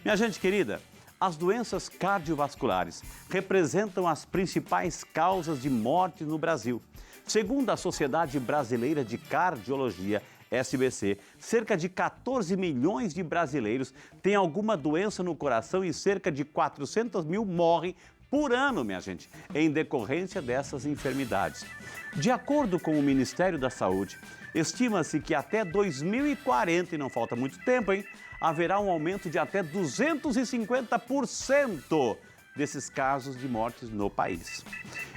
Minha gente querida, as doenças cardiovasculares representam as principais causas de morte no Brasil. Segundo a Sociedade Brasileira de Cardiologia, SBC, cerca de 14 milhões de brasileiros têm alguma doença no coração e cerca de 400 mil morrem por ano, minha gente, em decorrência dessas enfermidades. De acordo com o Ministério da Saúde, estima-se que até 2040, e não falta muito tempo, hein, haverá um aumento de até 250% desses casos de mortes no país.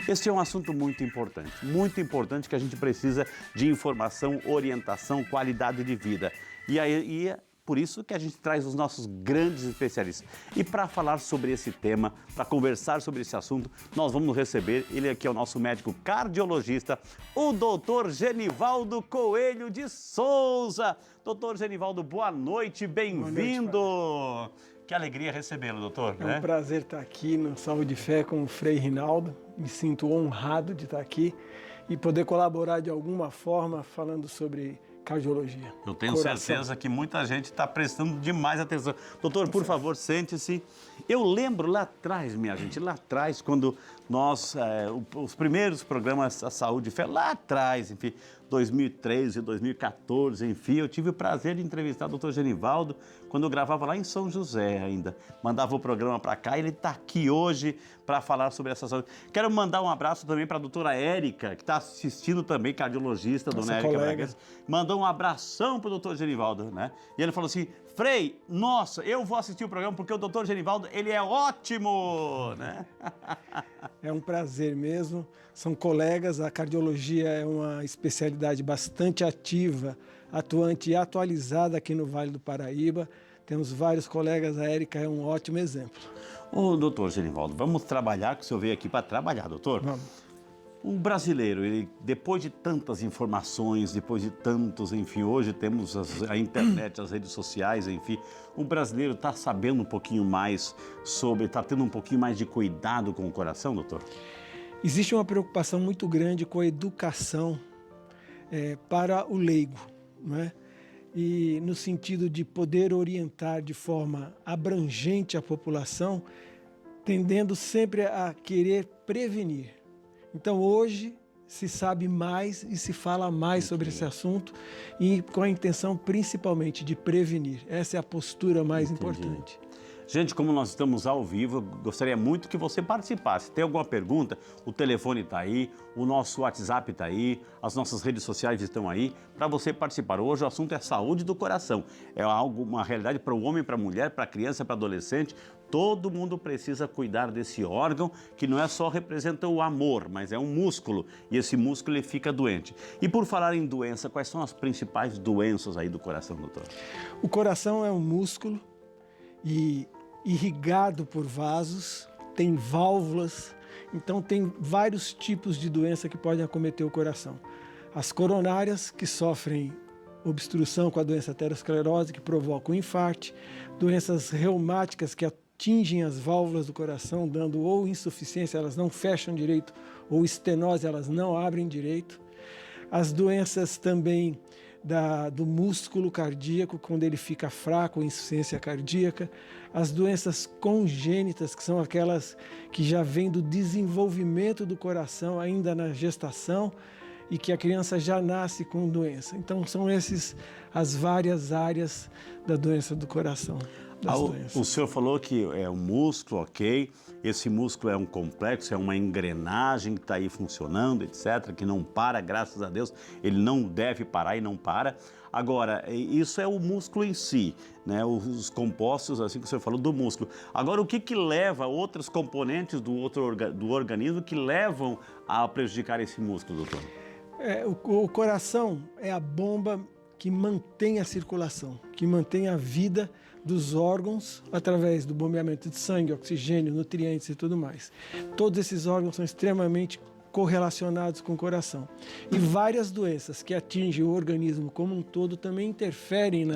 Este é um assunto muito importante que a gente precisa de informação, orientação, qualidade de vida. E é por isso que a gente traz os nossos grandes especialistas. E para falar sobre esse tema, para conversar sobre esse assunto, nós vamos receber, ele aqui é o nosso médico cardiologista, o doutor Genivaldo Coelho de Souza. Doutor Genivaldo, boa noite, bem-vindo. Que alegria recebê-lo, doutor. É um prazer estar aqui no Saúde e Fé com o Frei Rinaldo. Me sinto honrado de estar aqui e poder colaborar de alguma forma falando sobre cardiologia. Eu tenho certeza que muita gente está prestando demais atenção. Doutor, por favor, sente-se. Eu lembro lá atrás, minha gente, lá atrás, quando nós, os primeiros programas da Saúde e Fé, lá atrás, enfim, 2013, 2014, enfim, eu tive o prazer de entrevistar o doutor Genivaldo quando eu gravava lá em São José ainda. Mandava o programa para cá e ele está aqui hoje para falar sobre essa saúde. Quero mandar um abraço também para a doutora Érica, que está assistindo também, cardiologista, dona Érica Bragança. Mandou um abração para o doutor Genivaldo, né? E ele falou assim, Frei, nossa, eu vou assistir o programa porque o doutor Genivaldo, ele é ótimo, né? É um prazer mesmo, são colegas, a cardiologia é uma especialidade bastante ativa, atuante e atualizada aqui no Vale do Paraíba. Temos vários colegas, a Érica é um ótimo exemplo. Ô, doutor Genivaldo, vamos trabalhar, que o senhor veio aqui para trabalhar, doutor. Vamos. O brasileiro, ele, depois de tantas informações, depois de tantos, enfim, hoje temos a internet, as redes sociais, enfim, o brasileiro está sabendo um pouquinho mais sobre, está tendo um pouquinho mais de cuidado com o coração, doutor? Existe uma preocupação muito grande com a educação para o leigo, não é? E no sentido de poder orientar de forma abrangente a população, tendendo sempre a querer prevenir. Então hoje se sabe mais e se fala mais sobre esse assunto e com a intenção principalmente de prevenir. Essa é a postura mais importante. Gente, como nós estamos ao vivo, eu gostaria muito que você participasse. Se tem alguma pergunta, o telefone está aí, o nosso WhatsApp está aí, as nossas redes sociais estão aí para você participar. Hoje o assunto é saúde do coração. É algo, uma realidade para o homem, para a mulher, para a criança, para o adolescente. Todo mundo precisa cuidar desse órgão que não é só representa o amor, mas é um músculo e esse músculo ele fica doente. E por falar em doença, quais são as principais doenças aí do coração, doutor? O coração é um músculo e irrigado por vasos, tem válvulas, então tem vários tipos de doença que podem acometer o coração. As coronárias, que sofrem obstrução com a doença aterosclerose, que provoca o infarto, doenças reumáticas que atingem as válvulas do coração, dando ou insuficiência, elas não fecham direito, ou estenose, elas não abrem direito. As doenças também do músculo cardíaco, quando ele fica fraco, insuficiência cardíaca. As doenças congênitas, que são aquelas que já vêm do desenvolvimento do coração, ainda na gestação, e que a criança já nasce com doença. Então são essas as várias áreas da doença do coração. O senhor falou que é um músculo, ok, esse músculo é um complexo, é uma engrenagem que está aí funcionando, etc., que não para, graças a Deus, ele não deve parar e não para. Agora, isso é o músculo em si, né? Os compostos, assim que o senhor falou, do músculo. Agora, o que leva outros componentes do organismo que levam a prejudicar esse músculo, doutor? O coração é a bomba que mantém a circulação, que mantém a vida dos órgãos através do bombeamento de sangue, oxigênio, nutrientes e tudo mais. Todos esses órgãos são extremamente correlacionados com o coração. E várias doenças que atingem o organismo como um todo também interferem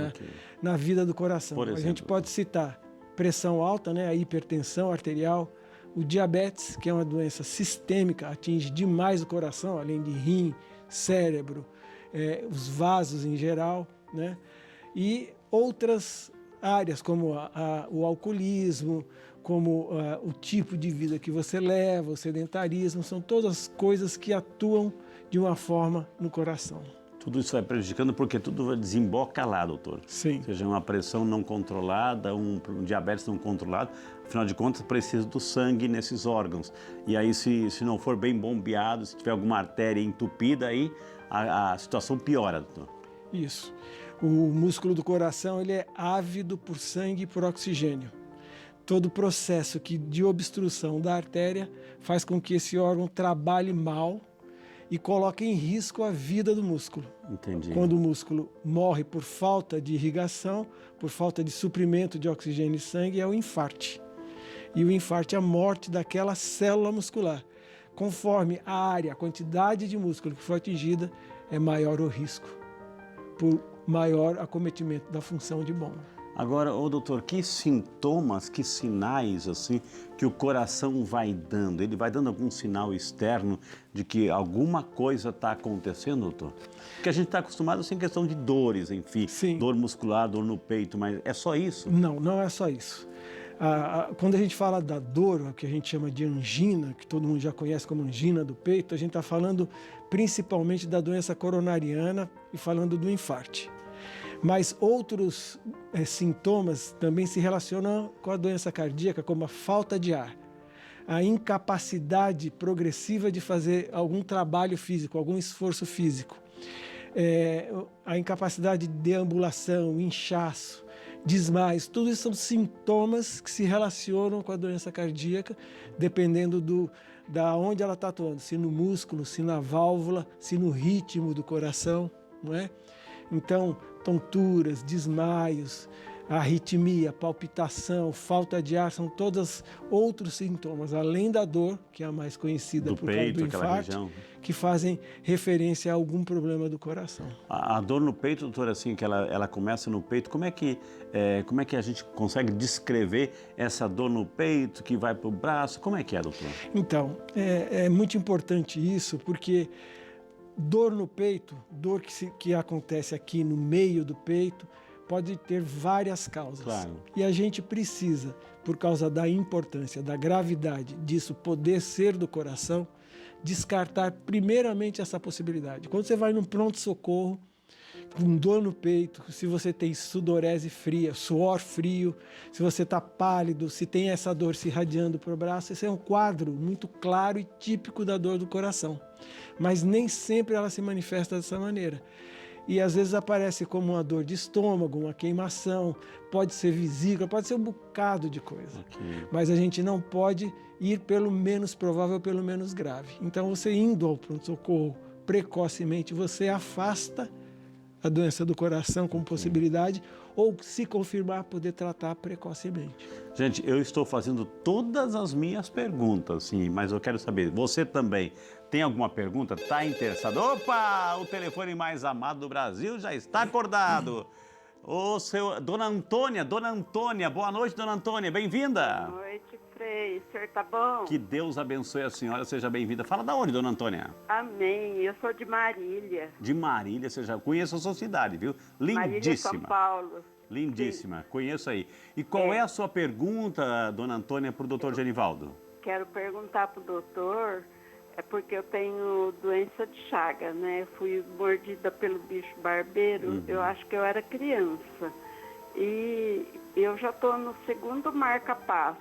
na vida do coração. Por exemplo, a gente pode citar pressão alta, né, a hipertensão arterial, o diabetes, que é uma doença sistêmica, atinge demais o coração, além de rim, cérebro, os vasos em geral, né, e outras áreas como o alcoolismo, como o tipo de vida que você leva, o sedentarismo, são todas coisas que atuam de uma forma no coração. Tudo isso vai prejudicando porque tudo desemboca lá, doutor. Sim. Ou seja, uma pressão não controlada, um diabetes não controlado, afinal de contas precisa do sangue nesses órgãos. E aí se não for bem bombeado, se tiver alguma artéria entupida, aí a situação piora, doutor. Isso. O músculo do coração ele é ávido por sangue e por oxigênio. Todo o processo de obstrução da artéria faz com que esse órgão trabalhe mal e coloque em risco a vida do músculo. Entendi. Quando o músculo morre por falta de irrigação, por falta de suprimento de oxigênio e sangue, é o infarte. E o infarte é a morte daquela célula muscular. Conforme a área, a quantidade de músculo que foi atingida, é maior o risco, por maior acometimento da função de bomba. Agora, doutor, que sintomas, que sinais assim que o coração vai dando? Ele vai dando algum sinal externo de que alguma coisa está acontecendo, doutor? Porque a gente está acostumado assim, em questão de dores, enfim, Sim. Dor muscular, dor no peito, mas é só isso? Não, não é só isso. Quando a gente fala da dor, o que a gente chama de angina, que todo mundo já conhece como angina do peito, a gente está falando principalmente da doença coronariana e falando do infarte. Mas outros sintomas também se relacionam com a doença cardíaca, como a falta de ar, a incapacidade progressiva de fazer algum trabalho físico, algum esforço físico, a incapacidade de deambulação, inchaço, desmaios, tudo isso são sintomas que se relacionam com a doença cardíaca, dependendo da onde ela está atuando, se no músculo, se na válvula, se no ritmo do coração, não é? Então, tonturas, desmaios, arritmia, palpitação, falta de ar, são todos outros sintomas, além da dor, que é a mais conhecida por causa do infarto, que fazem referência a algum problema do coração. A dor no peito, doutor, assim, que ela começa no peito, como é que a gente consegue descrever essa dor no peito, que vai para o braço, como é que é, doutor? Então, é muito importante isso, porque dor no peito, dor que acontece aqui no meio do peito, pode ter várias causas. Claro. E a gente precisa, por causa da importância, da gravidade disso poder ser do coração, descartar primeiramente essa possibilidade. Quando você vai num pronto-socorro, com dor no peito, se você tem sudorese fria, suor frio, se você está pálido, se tem essa dor se irradiando para o braço, esse é um quadro muito claro e típico da dor do coração. Mas nem sempre ela se manifesta dessa maneira. E às vezes aparece como uma dor de estômago, uma queimação, pode ser vesícula, pode ser um bocado de coisa. Okay. Mas a gente não pode ir pelo menos provável, pelo menos grave. Então você indo ao pronto-socorro precocemente, você afasta a doença do coração com possibilidade, ou se confirmar, poder tratar precocemente. Gente, eu estou fazendo todas as minhas perguntas, sim, mas eu quero saber, você também tem alguma pergunta? Está interessado? Opa, o telefone mais amado do Brasil já está acordado. Dona Antônia, boa noite, Dona Antônia, bem-vinda. Boa noite, Frei, o senhor tá bom? Que Deus abençoe a senhora, seja bem-vinda. Fala da onde, Dona Antônia? Amém, eu sou de Marília. De Marília, você já conhece a sua cidade, viu? Lindíssima. Marília, São Paulo. Lindíssima, conheço aí. E qual é a sua pergunta, Dona Antônia, para o doutor Genivaldo? Quero perguntar para o doutor, porque eu tenho doença de Chagas, né? Fui mordida pelo bicho barbeiro, eu acho que eu era criança. E eu já estou no segundo marca-passo.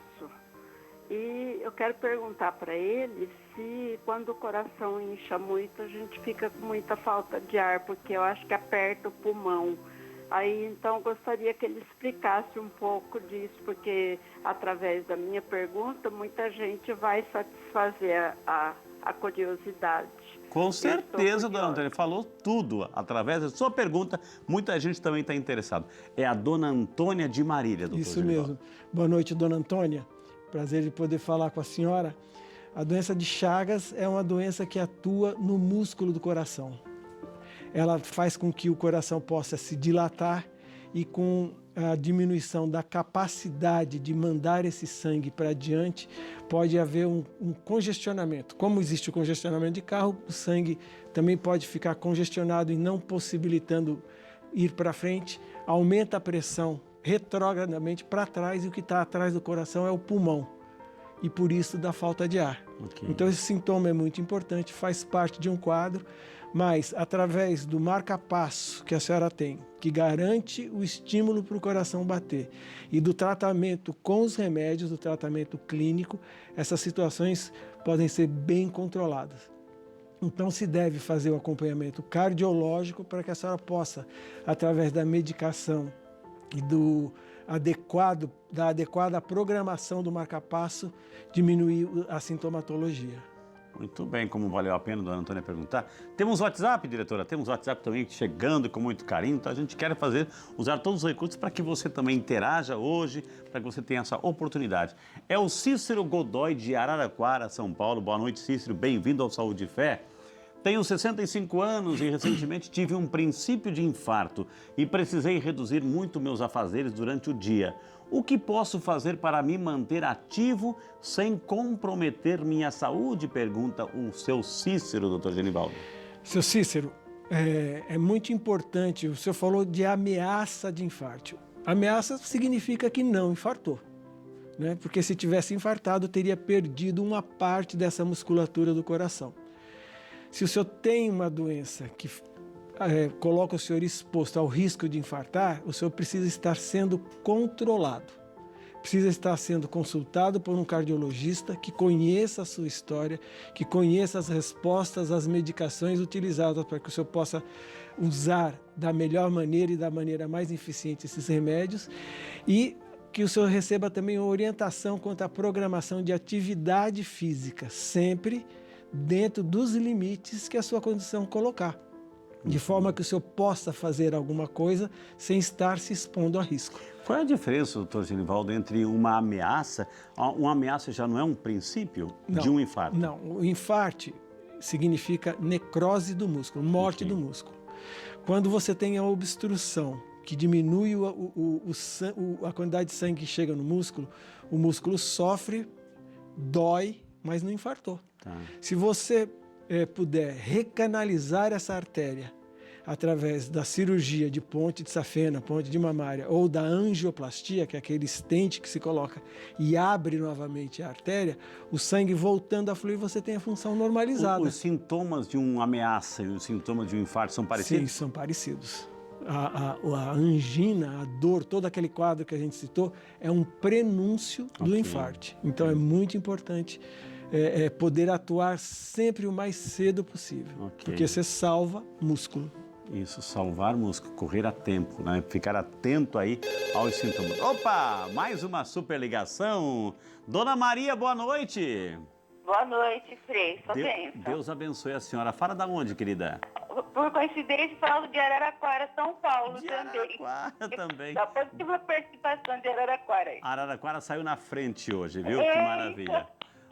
E eu quero perguntar para ele se quando o coração incha muito, a gente fica com muita falta de ar, porque eu acho que aperta o pulmão. Aí, então, eu gostaria que ele explicasse um pouco disso, porque através da minha pergunta, muita gente vai satisfazer a curiosidade. Com certeza, Dona Antônia, falou tudo. Através da sua pergunta, muita gente também está interessada. É a Dona Antônia de Marília, doutor Isso Genivaldo. mesmo. Boa noite, Dona Antônia. Prazer de poder falar com a senhora. A doença de Chagas é uma doença que atua no músculo do coração. Ela faz com que o coração possa se dilatar e com a diminuição da capacidade de mandar esse sangue para adiante, pode haver um congestionamento. Como existe o congestionamento de carro, o sangue também pode ficar congestionado e não possibilitando ir para frente, aumenta a pressão retrogradamente para trás e o que está atrás do coração é o pulmão. E por isso dá falta de ar. Ok. Então esse sintoma é muito importante, faz parte de um quadro, mas através do marca-passo que a senhora tem, que garante o estímulo para o coração bater, e do tratamento com os remédios, do tratamento clínico, essas situações podem ser bem controladas. Então se deve fazer o acompanhamento cardiológico para que a senhora possa, através da medicação e da adequada programação do marca-passo, diminuir a sintomatologia. Muito bem, como valeu a pena, dona Antônia, perguntar. Temos WhatsApp, diretora? Temos WhatsApp também chegando com muito carinho, então a gente quer usar todos os recursos para que você também interaja hoje, para que você tenha essa oportunidade. É o Cícero Godoy, de Araraquara, São Paulo. Boa noite, Cícero, bem-vindo ao Saúde e Fé. Tenho 65 anos e recentemente tive um princípio de infarto e precisei reduzir muito meus afazeres durante o dia. O que posso fazer para me manter ativo sem comprometer minha saúde? Pergunta o seu Cícero, doutor Genivaldo. Seu Cícero, é muito importante, o senhor falou de ameaça de infarto. Ameaça significa que não infartou, né? Porque se tivesse infartado, teria perdido uma parte dessa musculatura do coração. Se o senhor tem uma doença que coloca o senhor exposto ao risco de infartar, o senhor precisa estar sendo controlado. Precisa estar sendo consultado por um cardiologista que conheça a sua história, que conheça as respostas às medicações utilizadas para que o senhor possa usar da melhor maneira e da maneira mais eficiente esses remédios, e que o senhor receba também orientação quanto à programação de atividade física, sempre dentro dos limites que a sua condição colocar, de forma que o senhor possa fazer alguma coisa sem estar se expondo a risco. Qual é a diferença, doutor Genivaldo, entre uma ameaça já não é um princípio de um infarto? Não, o infarto significa necrose do músculo, morte do músculo. Quando você tem a obstrução, que diminui a quantidade de sangue que chega no músculo, o músculo sofre, dói, mas não infartou. Tá. Se você puder recanalizar essa artéria através da cirurgia de ponte de safena, ponte de mamária, ou da angioplastia, que é aquele stent que se coloca e abre novamente a artéria, o sangue voltando a fluir, você tem a função normalizada. Os sintomas de uma ameaça e os sintomas de um infarto são parecidos? Sim, são parecidos. A angina, a dor, todo aquele quadro que a gente citou, é um prenúncio do infarto. Então é muito importante poder atuar sempre o mais cedo possível, porque você salva músculo. Isso, salvar músculo, correr a tempo, né? Ficar atento aí aos sintomas. Opa, mais uma super ligação. Dona Maria, boa noite. Boa noite, Frei. Só bênção. Deus abençoe a senhora. Fala da onde, querida? Por coincidência, falo de Araraquara, São Paulo de também. Araraquara também. Da positiva participação de Araraquara aí. Araraquara saiu na frente hoje, viu? Que maravilha.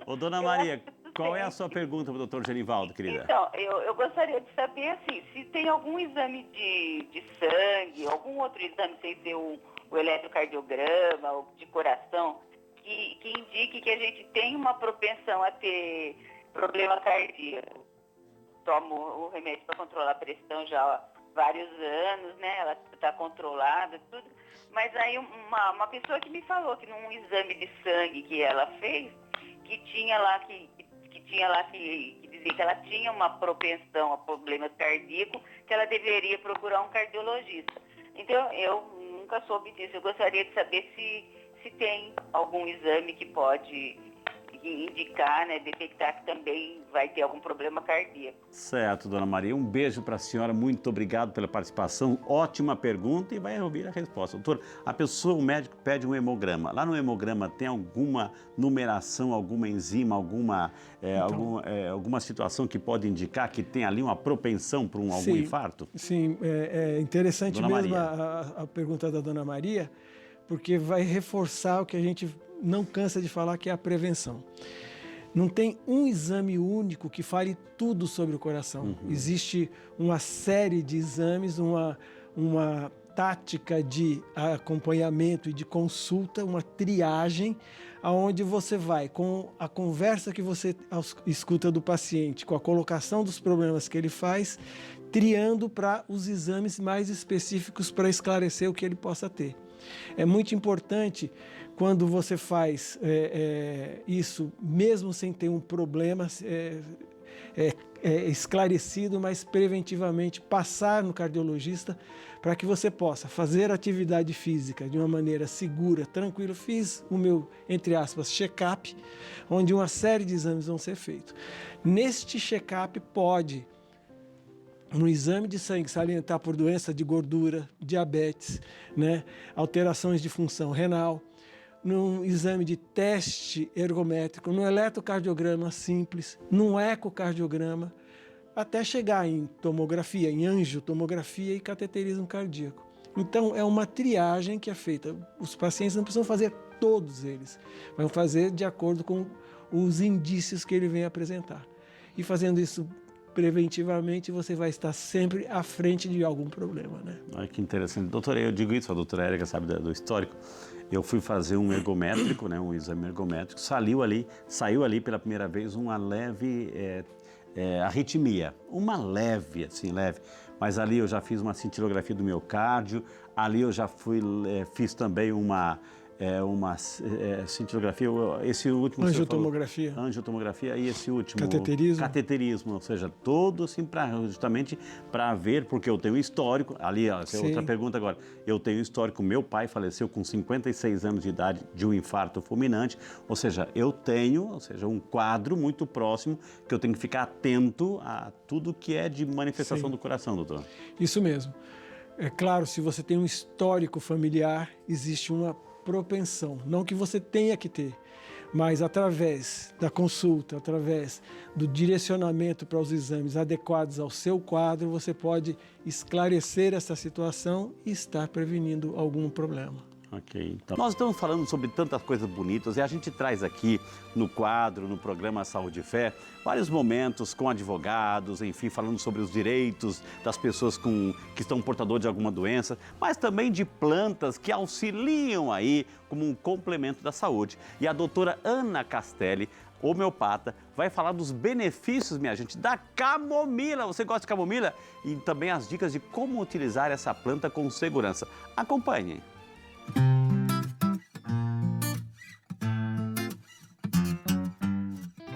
Ô, Dona Maria, qual é a sua pergunta para o doutor Genivaldo, querida? Então, eu gostaria de saber, assim, se tem algum exame de sangue, algum outro exame, sem ser o eletrocardiograma, ou de coração, que indique que a gente tem uma propensão a ter problema cardíaco. Tomo o remédio para controlar a pressão já há vários anos, né? Ela está controlada, tudo. Mas aí uma pessoa que me falou que num exame de sangue que ela fez, que tinha lá que dizia que ela tinha uma propensão a problemas cardíacos, que ela deveria procurar um cardiologista. Então, eu nunca soube disso. Eu gostaria de saber se tem algum exame que pode indicar, né, detectar que também vai ter algum problema cardíaco. Certo, Dona Maria. Um beijo para a senhora. Muito obrigado pela participação. Ótima pergunta e vai ouvir a resposta. Doutor, o médico pede um hemograma. Lá no hemograma tem alguma numeração, alguma enzima, alguma situação que pode indicar que tem ali uma propensão para algum infarto? Sim, é interessante Dona mesmo a pergunta da Dona Maria, porque vai reforçar o que a gente não cansa de falar, que é a prevenção. Não tem um exame único que fale tudo sobre o coração. Existe uma série de exames, uma tática de acompanhamento e de consulta, uma triagem, aonde você vai com a conversa que você escuta do paciente, com a colocação dos problemas que ele faz, triando para os exames mais específicos para esclarecer o que ele possa ter. É muito importante quando você faz isso, mesmo sem ter um problema esclarecido, mas preventivamente passar no cardiologista para que você possa fazer atividade física de uma maneira segura, tranquila. Fiz o meu, entre aspas, check-up, onde uma série de exames vão ser feitos. Neste check-up pode, no exame de sangue, salientar por doença de gordura, diabetes, né, alterações de função renal, num exame de teste ergométrico, no eletrocardiograma simples, num ecocardiograma, até chegar em tomografia, em angiotomografia e cateterismo cardíaco. Então, é uma triagem que é feita. Os pacientes não precisam fazer todos eles, vão fazer de acordo com os indícios que ele vem apresentar. E fazendo isso preventivamente, você vai estar sempre à frente de algum problema, né? Olha que interessante. Doutora, eu digo isso, a doutora Érica sabe do histórico. Eu fui fazer um ergométrico, né, um exame ergométrico, saiu ali pela primeira vez uma leve arritmia, uma leve, mas ali eu já fiz uma cintilografia do miocárdio, ali eu já fiz também uma cintilografia, esse último... Angiotomografia. Angiotomografia e esse último... Cateterismo, ou seja, todo assim justamente para ver, porque eu tenho histórico, ali, essa é outra pergunta agora, eu tenho histórico, meu pai faleceu com 56 anos de idade de um infarto fulminante, ou seja, eu tenho, um quadro muito próximo que eu tenho que ficar atento a tudo que é de manifestação do coração, doutor. Isso mesmo. É claro, se você tem um histórico familiar, existe uma propensão, não que você tenha que ter, mas através da consulta, através do direcionamento para os exames adequados ao seu quadro, você pode esclarecer essa situação e estar prevenindo algum problema. Ok, então. Nós estamos falando sobre tantas coisas bonitas e a gente traz aqui no quadro, no programa Saúde e Fé, vários momentos com advogados, enfim, falando sobre os direitos das pessoas que estão portadores de alguma doença, mas também de plantas que auxiliam aí como um complemento da saúde. E a doutora Ana Castelli, homeopata, vai falar dos benefícios, minha gente, da camomila. Você gosta de camomila? E também as dicas de como utilizar essa planta com segurança. Acompanhem.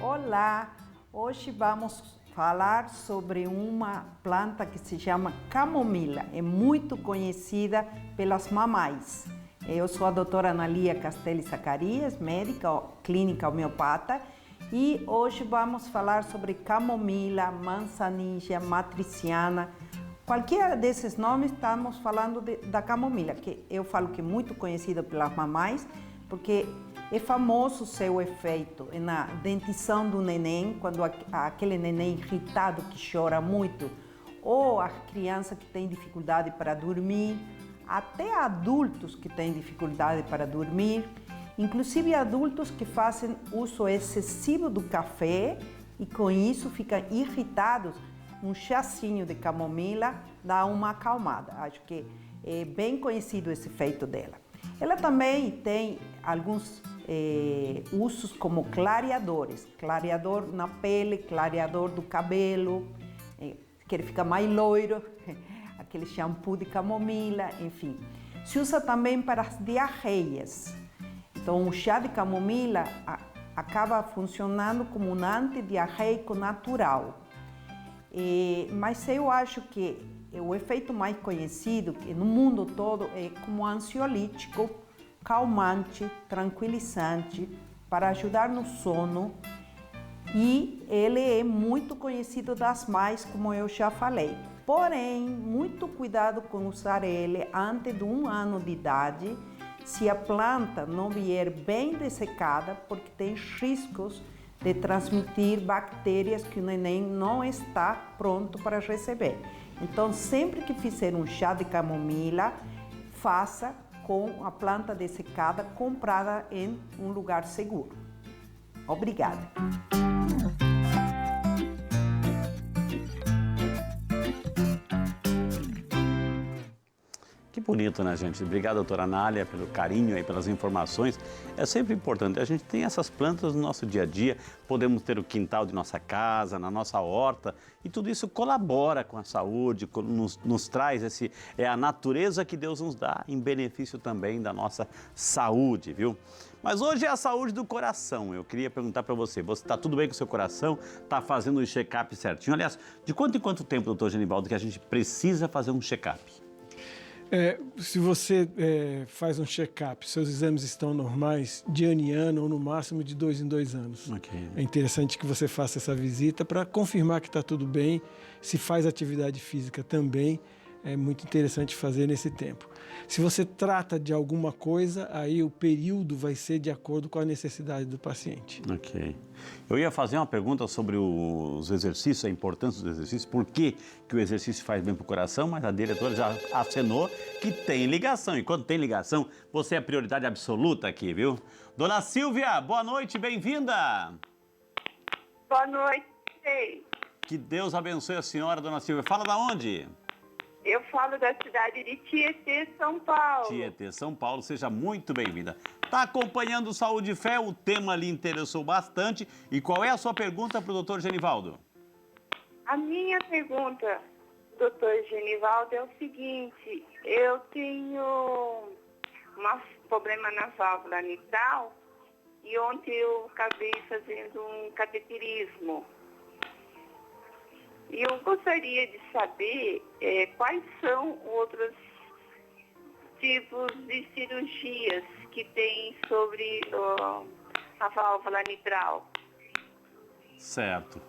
Olá, hoje vamos falar sobre uma planta que se chama camomila. É muito conhecida pelas mamães. Eu sou a doutora Analia Castelli Zacarias, médica clínica homeopata, e hoje vamos falar sobre camomila, manzanilla, matriciana. Qualquer desses nomes, estamos falando da camomila, que eu falo que é muito conhecida pelas mamães, porque é famoso o seu efeito na dentição do neném, quando aquele neném irritado que chora muito, ou a criança que tem dificuldade para dormir, até adultos que têm dificuldade para dormir, inclusive adultos que fazem uso excessivo do café e com isso ficam irritados. Um chazinho de camomila dá uma acalmada. Acho que é bem conhecido esse efeito dela. Ela também tem alguns usos como clareadores. Clareador na pele, clareador do cabelo, que ele fica mais loiro, aquele shampoo de camomila, enfim. Se usa também para as diarreias. Então, o chá de camomila acaba funcionando como um antidiarreico natural. Mas eu acho que o efeito mais conhecido no mundo todo é como ansiolítico, calmante, tranquilizante, para ajudar no sono. E ele é muito conhecido das mães, como eu já falei. Porém, muito cuidado com usar ele antes de 1 ano de idade, se a planta não vier bem dessecada, porque tem riscos de transmitir bactérias que o neném não está pronto para receber. Então, sempre que fizer um chá de camomila, faça com a planta dessecada comprada em um lugar seguro. Obrigada. Que Que bonito, né, gente? Obrigado, doutora Anália, pelo carinho e pelas informações. É sempre importante, a gente tem essas plantas no nosso dia a dia, podemos ter o quintal de nossa casa, na nossa horta, e tudo isso colabora com a saúde, nos traz a natureza que Deus nos dá, em benefício também da nossa saúde, viu? Mas hoje é a saúde do coração. Eu queria perguntar para você está tudo bem com o seu coração? Está fazendo o check-up certinho? Aliás, de quanto em quanto tempo, doutor Genivaldo, que a gente precisa fazer um check-up? Se você faz um check-up, seus exames estão normais, de ano em ano ou no máximo de 2 em 2 anos. Okay. É interessante que você faça essa visita para confirmar que está tudo bem. Se faz atividade física também, é muito interessante fazer nesse tempo. Se você trata de alguma coisa, aí o período vai ser de acordo com a necessidade do paciente. Ok. Eu ia fazer uma pergunta sobre os exercícios, a importância dos exercícios, por que o exercício faz bem para o coração, mas a diretora já acenou que tem ligação. E quando tem ligação, você é prioridade absoluta aqui, viu? Dona Silvia, boa noite, bem-vinda! Boa noite. Que Deus abençoe a senhora, dona Silvia. Fala da onde? Eu falo da cidade de Tietê, São Paulo. Tietê, São Paulo, seja muito bem-vinda. Está acompanhando o Saúde e Fé, o tema lhe interessou bastante. E qual é a sua pergunta para o doutor Genivaldo? A minha pergunta, doutor Genivaldo, é o seguinte: eu tenho um problema na válvula mitral e ontem eu acabei fazendo um cateterismo. E eu gostaria de saber quais são outros tipos de cirurgias que tem sobre a válvula mitral. Certo.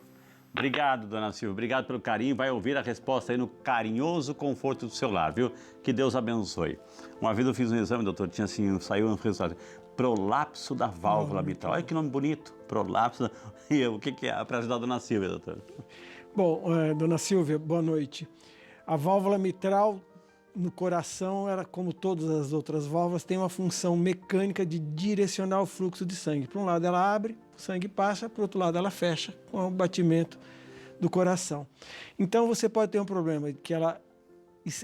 Obrigado, dona Silvia. Obrigado pelo carinho. Vai ouvir a resposta aí no carinhoso conforto do seu lar, viu? Que Deus abençoe. Uma vez eu fiz um exame, doutor, saiu um resultado. Prolapso da válvula mitral. Olha que nome bonito. Prolapso. E o que é? Para ajudar a dona Silvia, doutor. Bom, dona Silvia, boa noite. A válvula mitral no coração, ela, como todas as outras válvulas, tem uma função mecânica de direcionar o fluxo de sangue. Para um lado ela abre, o sangue passa, para o outro lado ela fecha com o batimento do coração. Então você pode ter um problema que ela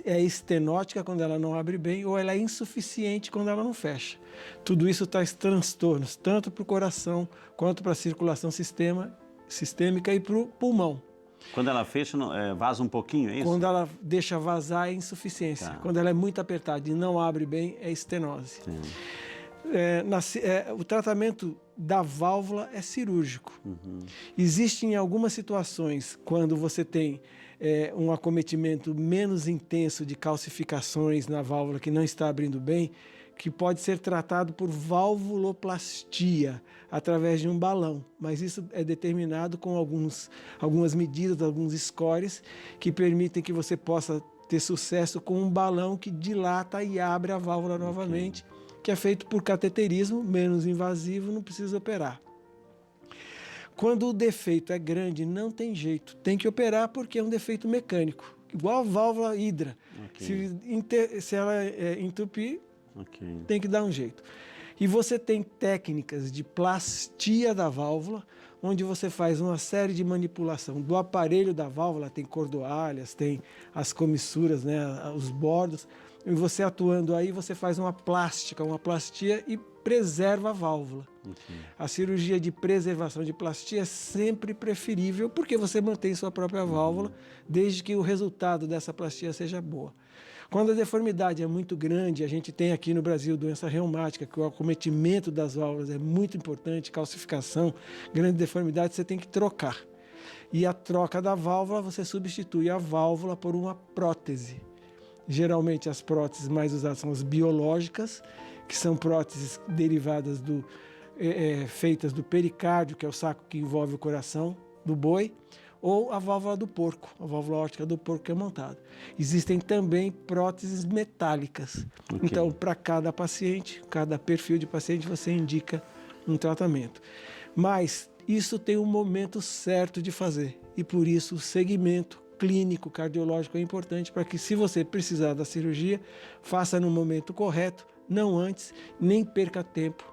é estenótica quando ela não abre bem ou ela é insuficiente quando ela não fecha. Tudo isso traz transtornos, tanto para o coração quanto para a circulação sistêmica e para o pulmão. Quando ela fecha, vaza um pouquinho, é isso? Quando ela deixa vazar, é insuficiência. Tá. Quando ela é muito apertada e não abre bem, é estenose. O tratamento da válvula é cirúrgico. Uhum. Existem algumas situações, quando você tem um acometimento menos intenso de calcificações na válvula que não está abrindo bem, que pode ser tratado por valvuloplastia, através de um balão. Mas isso é determinado com algumas medidas, alguns scores, que permitem que você possa ter sucesso com um balão que dilata e abre a válvula novamente, que é feito por cateterismo, menos invasivo, não precisa operar. Quando o defeito é grande, não tem jeito. Tem que operar porque é um defeito mecânico. Igual a válvula hidra. Se ela entupir, tem que dar um jeito. E você tem técnicas de plastia da válvula, onde você faz uma série de manipulação do aparelho da válvula, tem cordoalhas, tem as comissuras, né, os bordos, e você atuando aí, você faz uma plastia e preserva a válvula. A cirurgia de preservação de plastia é sempre preferível, porque você mantém sua própria válvula, desde que o resultado dessa plastia seja boa. Quando a deformidade é muito grande, a gente tem aqui no Brasil doença reumática, que o acometimento das válvulas é muito importante, calcificação, grande deformidade, você tem que trocar. E a troca da válvula, você substitui a válvula por uma prótese. Geralmente as próteses mais usadas são as biológicas, que são próteses derivadas feitas do pericárdio, que é o saco que envolve o coração do boi, ou a válvula do porco, a válvula órtica do porco que é montada. Existem também próteses metálicas. Então, para cada paciente, cada perfil de paciente, você indica um tratamento. Mas isso tem um momento certo de fazer. E por isso o segmento clínico, cardiológico é importante para que, se você precisar da cirurgia, faça no momento correto, não antes, nem perca tempo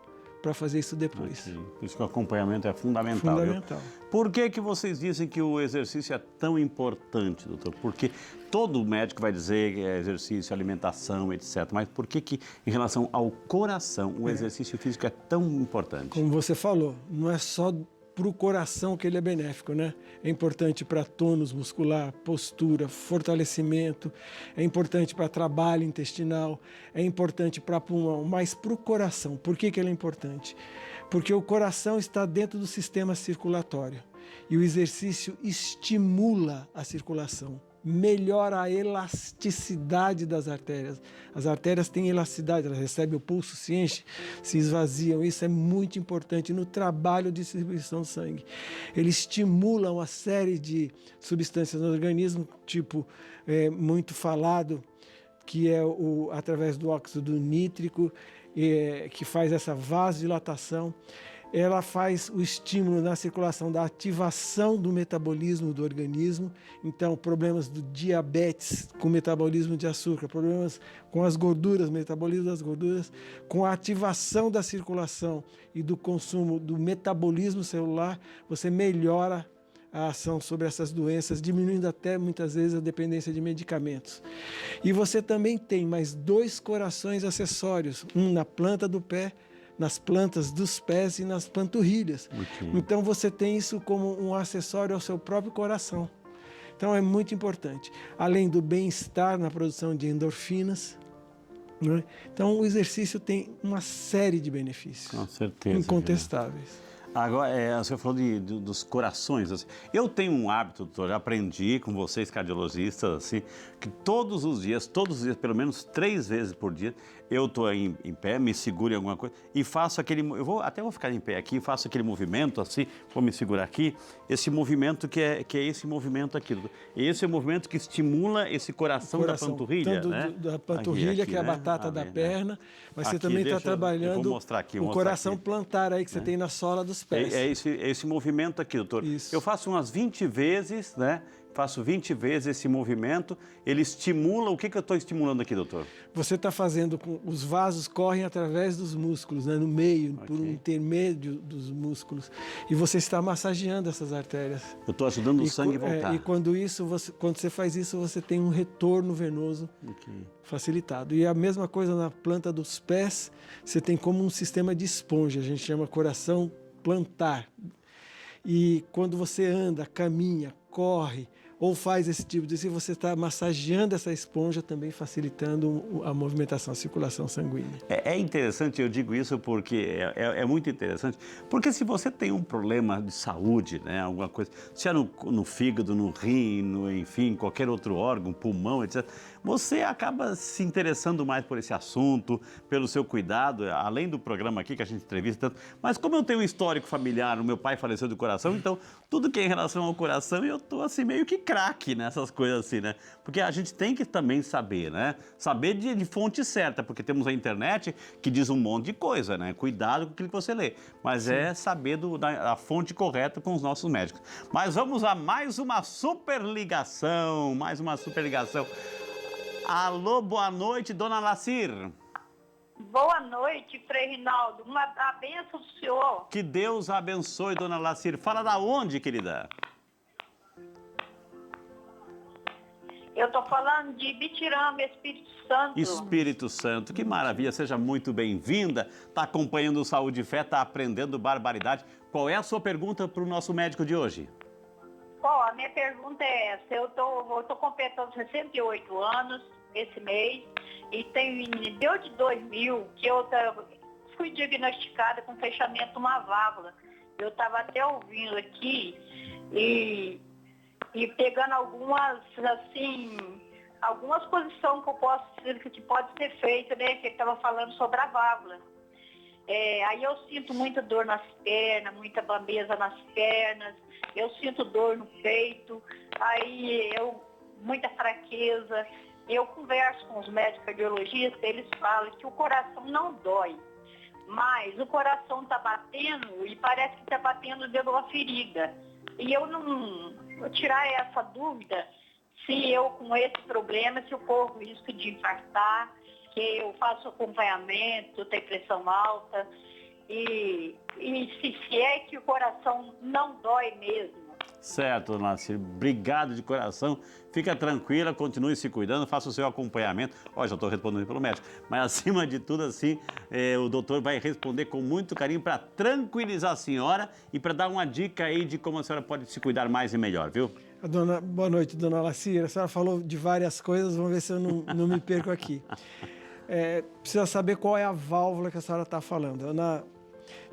para fazer isso depois. Sim. Por isso que o acompanhamento é fundamental. Fundamental. Por que vocês dizem que o exercício é tão importante, doutor? Porque todo médico vai dizer que é exercício, alimentação, etc. Mas por que em relação ao coração, o exercício físico é tão importante? Como você falou, não é só para o coração que ele é benéfico, né? É importante para tônus muscular, postura, fortalecimento, é importante para trabalho intestinal, é importante para pulmão, mas para o coração. Por que ele é importante? Porque o coração está dentro do sistema circulatório e o exercício estimula a circulação, melhora a elasticidade das artérias. As artérias têm elasticidade, elas recebem o pulso, se enchem, se esvaziam. Isso é muito importante no trabalho de distribuição do sangue. Ele estimula uma série de substâncias no organismo, tipo, muito falado, que é através do óxido nítrico, que faz essa vasodilatação. Ela faz o estímulo na circulação da ativação do metabolismo do organismo. Então, problemas do diabetes com metabolismo de açúcar, problemas com as gorduras, metabolismo das gorduras, com a ativação da circulação e do consumo do metabolismo celular, você melhora a ação sobre essas doenças, diminuindo até muitas vezes a dependência de medicamentos. E você também tem mais 2 corações acessórios, um na planta do pé, nas plantas dos pés e nas panturrilhas. Okay. Então você tem isso como um acessório ao seu próprio coração. Então é muito importante. Além do bem-estar na produção de endorfinas, né? Então o exercício tem uma série de benefícios. Com certeza. Incontestáveis. Agora, você falou dos corações. Assim. Eu tenho um hábito, doutor, já aprendi com vocês cardiologistas, assim, que todos os dias, pelo menos 3 vezes por dia, eu estou em pé, me seguro em alguma coisa e faço aquele... Até vou ficar em pé aqui, faço aquele movimento assim, vou me segurar aqui, esse movimento que é esse movimento aqui. Esse é o movimento que estimula esse coração da panturrilha, tanto né? da panturrilha, aqui, que é a batata da perna, mas você também está trabalhando o coração plantar aí, que você tem na sola dos pés. É esse movimento aqui, doutor. Isso. Eu faço umas 20 vezes, né? Faço 20 vezes esse movimento, ele estimula... O que eu estou estimulando aqui, doutor? Você está fazendo com... Os vasos correm através dos músculos, né? No meio, por um intermédio dos músculos. E você está massageando essas artérias. Eu estou ajudando o sangue a voltar. E quando você faz isso, você tem um retorno venoso facilitado. E a mesma coisa na planta dos pés, você tem como um sistema de esponja, a gente chama coração plantar. E quando você anda, caminha, corre, ou faz esse tipo de exercício, você está massageando essa esponja, também facilitando a movimentação, a circulação sanguínea. É interessante, eu digo isso porque é muito interessante, porque se você tem um problema de saúde, né, alguma coisa, se é no fígado, no rim, enfim, qualquer outro órgão, pulmão, etc., você acaba se interessando mais por esse assunto, pelo seu cuidado, além do programa aqui que a gente entrevista tanto. Mas como eu tenho um histórico familiar, o meu pai faleceu do coração, então tudo que é em relação ao coração, eu tô assim meio que craque nessas coisas assim, né? Porque a gente tem que também saber, né? Saber de fonte certa, porque temos a internet que diz um monte de coisa, né? Cuidado com aquilo que você lê. Mas é saber da fonte correta com os nossos médicos. Mas vamos a mais uma super ligação, Alô, boa noite, dona Lacir. Boa noite, Frei Rinaldo. A bênção do senhor. Que Deus abençoe, dona Lacir. Fala da onde, querida? Eu estou falando de Bitirama, Espírito Santo. Espírito Santo, que maravilha. Seja muito bem-vinda. Está acompanhando o Saúde e Fé, está aprendendo barbaridade. Qual é a sua pergunta para o nosso médico de hoje? Bom, a minha pergunta é essa. Eu tô completando 68 anos esse mês e desde 2000 que eu fui diagnosticada com fechamento de uma válvula. Eu estava até ouvindo aqui e pegando algumas posições que eu posso dizer que pode ser feita, né? Que ele estava falando sobre a válvula. Aí eu sinto muita dor nas pernas, muita bambeza nas pernas, eu sinto dor no peito, muita fraqueza. Eu converso com os médicos cardiologistas, eles falam que o coração não dói, mas o coração está batendo e parece que está batendo dentro de uma ferida. E eu não vou tirar essa dúvida se eu, com esse problema, se eu corro risco de infartar, que eu faço acompanhamento, tenho pressão alta. e se é que o coração não dói mesmo. Certo, dona Lacir, obrigado de coração. Fica tranquila, continue se cuidando, faça o seu acompanhamento. Ó, já estou respondendo pelo médico, mas acima de tudo, assim, o doutor vai responder com muito carinho para tranquilizar a senhora e para dar uma dica aí de como a senhora pode se cuidar mais e melhor, viu? Boa noite, dona Lacir. A senhora falou de várias coisas, vamos ver se eu não me perco aqui. Precisa saber qual é a válvula que a senhora está falando.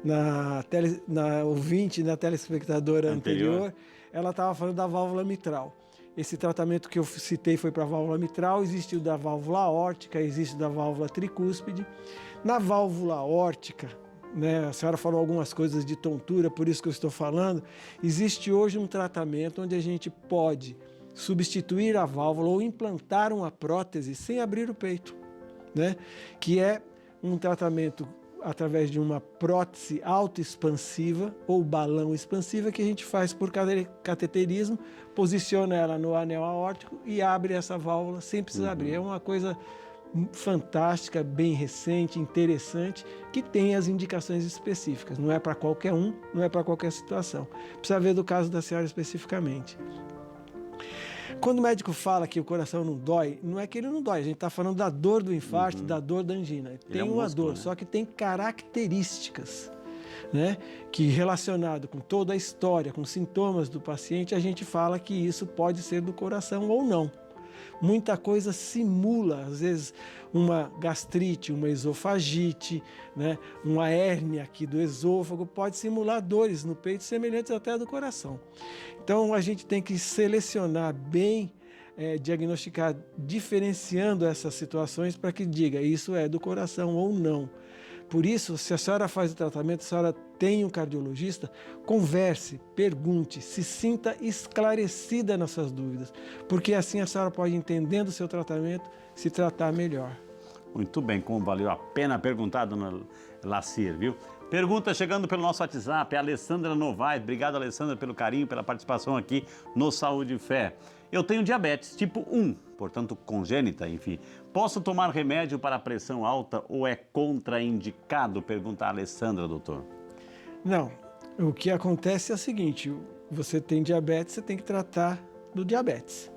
Na ouvinte, na telespectadora anterior, ela estava falando da válvula mitral. Esse tratamento que eu citei foi para a válvula mitral, existe o da válvula aórtica, existe o da válvula tricúspide. Na válvula aórtica, né, a senhora falou algumas coisas de tontura, por isso que eu estou falando, existe hoje um tratamento onde a gente pode substituir a válvula ou implantar uma prótese sem abrir o peito, né, que é um tratamento através de uma prótese autoexpansiva ou balão expansiva que a gente faz por cateterismo, posiciona ela no anel aórtico e abre essa válvula sem precisar abrir. É uma coisa fantástica, bem recente, interessante, que tem as indicações específicas. Não é para qualquer um, não é para qualquer situação. Precisa ver do caso da senhora especificamente. Quando o médico fala que o coração não dói, não é que ele não dói, a gente está falando da dor do infarto, da dor da angina. Tem uma dor, só que tem características, né? Que relacionado com toda a história, com sintomas do paciente, a gente fala que isso pode ser do coração ou não. Muita coisa simula, às vezes, uma gastrite, uma esofagite, né? Uma hérnia aqui do esôfago, pode simular dores no peito semelhantes até a do coração. Então, a gente tem que selecionar bem, diagnosticar, diferenciando essas situações para que diga isso é do coração ou não. Por isso, se a senhora faz o tratamento, a senhora tem um cardiologista, converse, pergunte, se sinta esclarecida nas suas dúvidas, porque assim a senhora pode, entendendo o seu tratamento, se tratar melhor. Muito bem, como valeu a pena perguntar, dona Lacir, viu? Pergunta chegando pelo nosso WhatsApp, a Alessandra Novaes. Obrigado, Alessandra, pelo carinho, pela participação aqui no Saúde e Fé. Eu tenho diabetes tipo 1, portanto congênita, enfim. Posso tomar remédio para a pressão alta ou é contraindicado? Pergunta a Alessandra, doutor. Não, o que acontece é o seguinte, você tem diabetes, você tem que tratar do diabetes.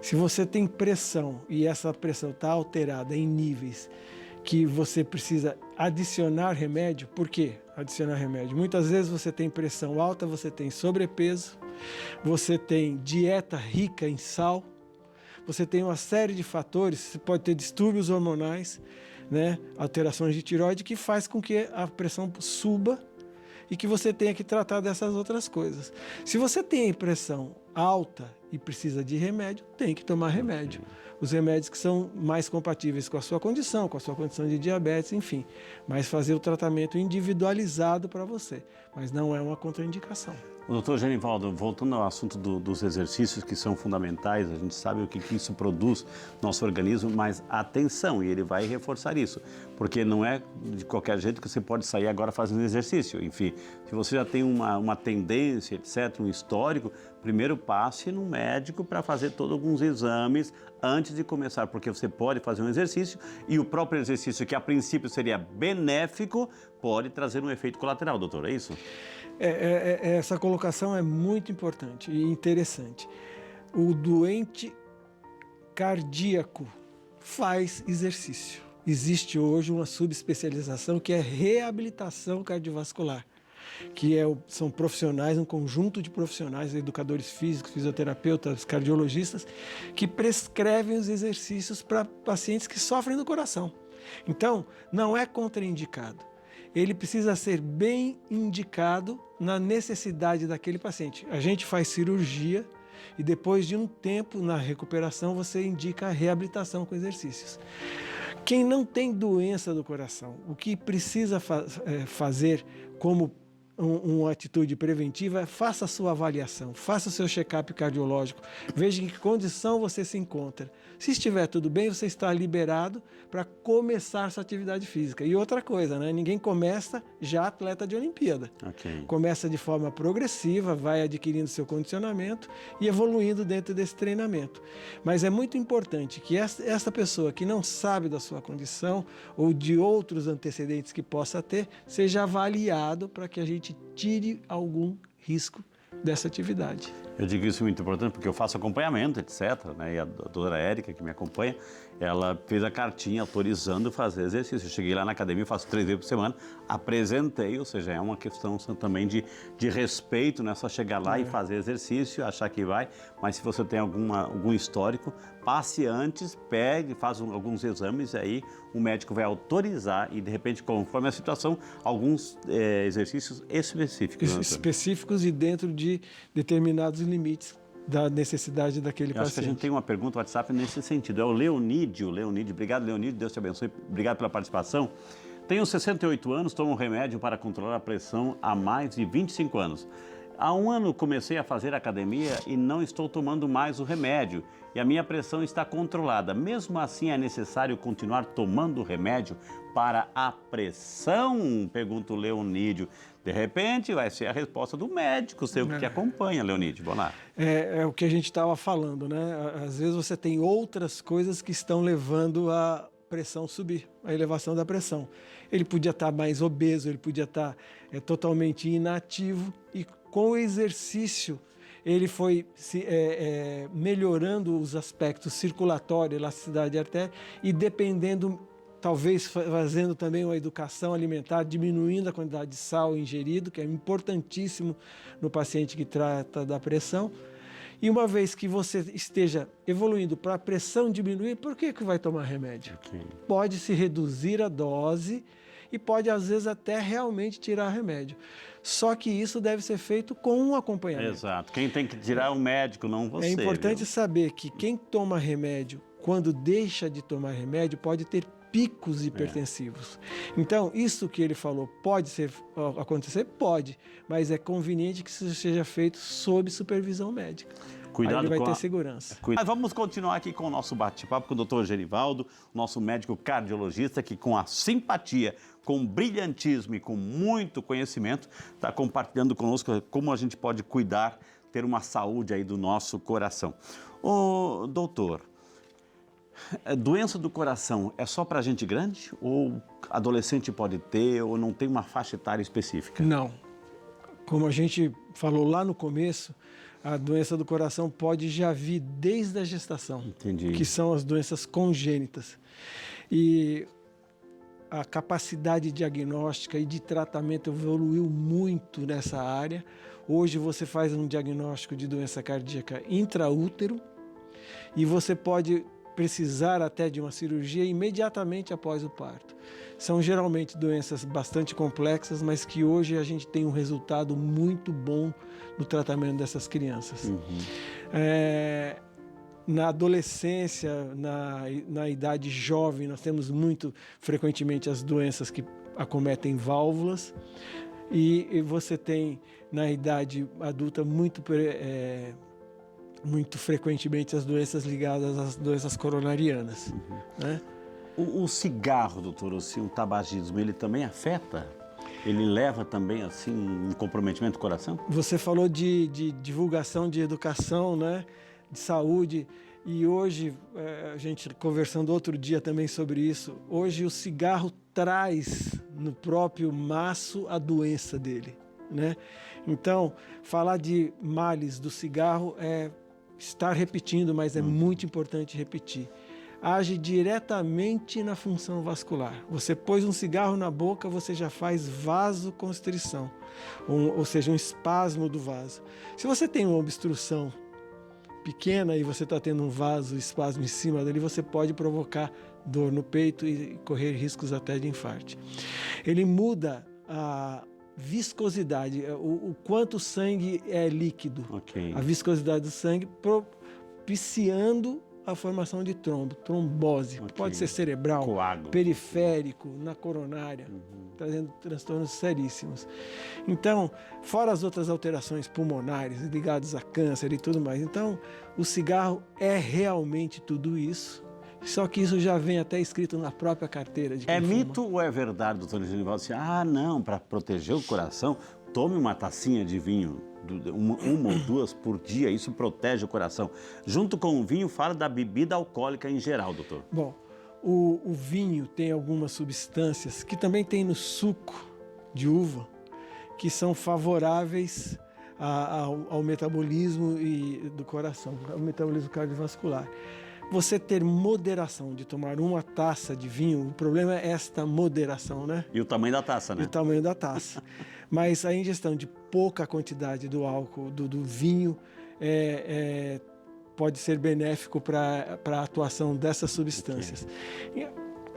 Se você tem pressão e essa pressão está alterada em níveis que você precisa adicionar remédio, por quê adicionar remédio? Muitas vezes você tem pressão alta, você tem sobrepeso, você tem dieta rica em sal, você tem uma série de fatores, você pode ter distúrbios hormonais, né, alterações de tireoide, que faz com que a pressão suba e que você tenha que tratar dessas outras coisas. Se você tem pressão alta e precisa de remédio, tem que tomar remédio. Os remédios que são mais compatíveis com a sua condição de diabetes, enfim. Mas fazer o tratamento individualizado para você. Mas não é uma contraindicação. Doutor Genivaldo, voltando ao assunto dos exercícios que são fundamentais, a gente sabe o que isso produz no nosso organismo, mas atenção, e ele vai reforçar isso, porque não é de qualquer jeito que você pode sair agora fazendo exercício. Enfim, se você já tem uma tendência, etc., um histórico, primeiro passe no médico para fazer todos alguns exames antes de começar, porque você pode fazer um exercício e o próprio exercício, que a princípio seria benéfico, pode trazer um efeito colateral, doutor, é isso? Essa colocação é muito importante e interessante. O doente cardíaco faz exercício. Existe hoje uma subespecialização que é reabilitação cardiovascular, que são profissionais, um conjunto de profissionais, educadores físicos, fisioterapeutas, cardiologistas, que prescrevem os exercícios para pacientes que sofrem do coração. Então, não é contraindicado. Ele precisa ser bem indicado na necessidade daquele paciente. A gente faz cirurgia e depois de um tempo na recuperação você indica a reabilitação com exercícios. Quem não tem doença do coração, o que precisa fazer como uma atitude preventiva, faça a sua avaliação, faça o seu check-up cardiológico, veja em que condição você se encontra. Se estiver tudo bem, você está liberado para começar sua atividade física. E outra coisa, né? Ninguém começa já atleta de Olimpíada. Ok. Começa de forma progressiva, vai adquirindo seu condicionamento e evoluindo dentro desse treinamento. Mas é muito importante que essa pessoa que não sabe da sua condição ou de outros antecedentes que possa ter, seja avaliado para que a gente tire algum risco dessa atividade. Eu digo isso muito importante porque eu faço acompanhamento, etc. Né? E a doutora Érica, que me acompanha, ela fez a cartinha autorizando fazer exercício. Eu cheguei lá na academia, faço 3 vezes por semana, apresentei, ou seja, é uma questão também de respeito, não é só chegar lá e fazer exercício, achar que vai, mas se você tem algum histórico, passe antes, pegue, faz alguns exames, e aí o médico vai autorizar e, de repente, conforme a situação, alguns exercícios específicos. Né, específicos e dentro de determinados limites da necessidade daquele paciente. Acho que a gente tem uma pergunta no WhatsApp nesse sentido. É o Leonídio. Obrigado, Leonídio. Deus te abençoe. Obrigado pela participação. Tenho 68 anos, tomo um remédio para controlar a pressão há mais de 25 anos. Há um ano comecei a fazer academia e não estou tomando mais o remédio e a minha pressão está controlada. Mesmo assim, é necessário continuar tomando o remédio para a pressão? Pergunta o Leonídio. De repente, vai ser a resposta do médico, seu que te acompanha, Leonídio. Vamos lá. É o que a gente estava falando, né? Às vezes você tem outras coisas que estão levando a pressão subir, a elevação da pressão. Ele podia estar mais obeso, ele podia estar totalmente inativo e com o exercício ele foi melhorando os aspectos circulatório, elasticidade artéria e dependendo, talvez fazendo também uma educação alimentar, diminuindo a quantidade de sal ingerido, que é importantíssimo no paciente que trata da pressão. E uma vez que você esteja evoluindo para a pressão diminuir, por que vai tomar remédio? Okay. Pode se reduzir a dose e pode, às vezes, até realmente tirar remédio. Só que isso deve ser feito com um acompanhamento. Exato. Quem tem que tirar é o médico, não você. É importante viu? saber que quem toma remédio, quando deixa de tomar remédio, pode ter picos hipertensivos. Então, isso que ele falou pode acontecer? Pode, mas é conveniente que isso seja feito sob supervisão médica. Cuidado. Aí ele vai ter segurança. Vamos continuar aqui com o nosso bate-papo com o Dr. Gerivaldo, nosso médico cardiologista, que com a simpatia, com brilhantismo e com muito conhecimento, está compartilhando conosco como a gente pode cuidar, ter uma saúde aí do nosso coração. Ô, doutor, doença do coração é só para gente grande ou adolescente pode ter ou não tem uma faixa etária específica? Não. Como a gente falou lá no começo, a doença do coração pode já vir desde a gestação. Entendi. Que são as doenças congênitas. E a capacidade diagnóstica e de tratamento evoluiu muito nessa área. Hoje você faz um diagnóstico de doença cardíaca intraútero e você pode precisar até de uma cirurgia imediatamente após o parto. São geralmente doenças bastante complexas, mas que hoje a gente tem um resultado muito bom no tratamento dessas crianças. Na adolescência, na idade jovem, nós temos muito frequentemente as doenças que acometem válvulas e você tem na idade adulta muito frequentemente as doenças ligadas às doenças coronarianas. Né? O cigarro, doutor, o tabagismo, ele também afeta? Ele leva também, assim, um comprometimento do coração? Você falou de divulgação de educação, né? De saúde, e hoje, a gente conversando outro dia também sobre isso, hoje o cigarro traz no próprio maço a doença dele, né? Então, falar de males do cigarro é estar repetindo, mas é muito importante repetir. Age diretamente na função vascular. Você pôs um cigarro na boca, você já faz vasoconstrição, ou seja, um espasmo do vaso. Se você tem uma obstrução pequena e você está tendo um espasmo em cima dele, você pode provocar dor no peito e correr riscos até de infarto. Ele muda a viscosidade, o quanto o sangue é líquido. Okay. A viscosidade do sangue propiciando a formação de trombo, trombose, que pode ser cerebral, Coágulo. periférico, na coronária, trazendo transtornos seríssimos. Então, fora as outras alterações pulmonares ligadas a câncer e tudo mais. Então, o cigarro é realmente tudo isso, só que isso já vem até escrito na própria carteira de quem É fuma. mito ou é verdade, doutor Genivaldo? Assim, não, para proteger o coração, tome uma tacinha de vinho, uma ou duas por dia, isso protege o coração. Junto com o vinho, fala da bebida alcoólica em geral, doutor. Bom, o vinho tem algumas substâncias que também tem no suco de uva, que são favoráveis ao metabolismo do coração, ao metabolismo cardiovascular. Você ter moderação de tomar uma taça de vinho, o problema é esta moderação, né? E o tamanho da taça, né? E o tamanho da taça. Mas a ingestão de pouca quantidade do álcool, do vinho, pode ser benéfico para a atuação dessas substâncias. Okay.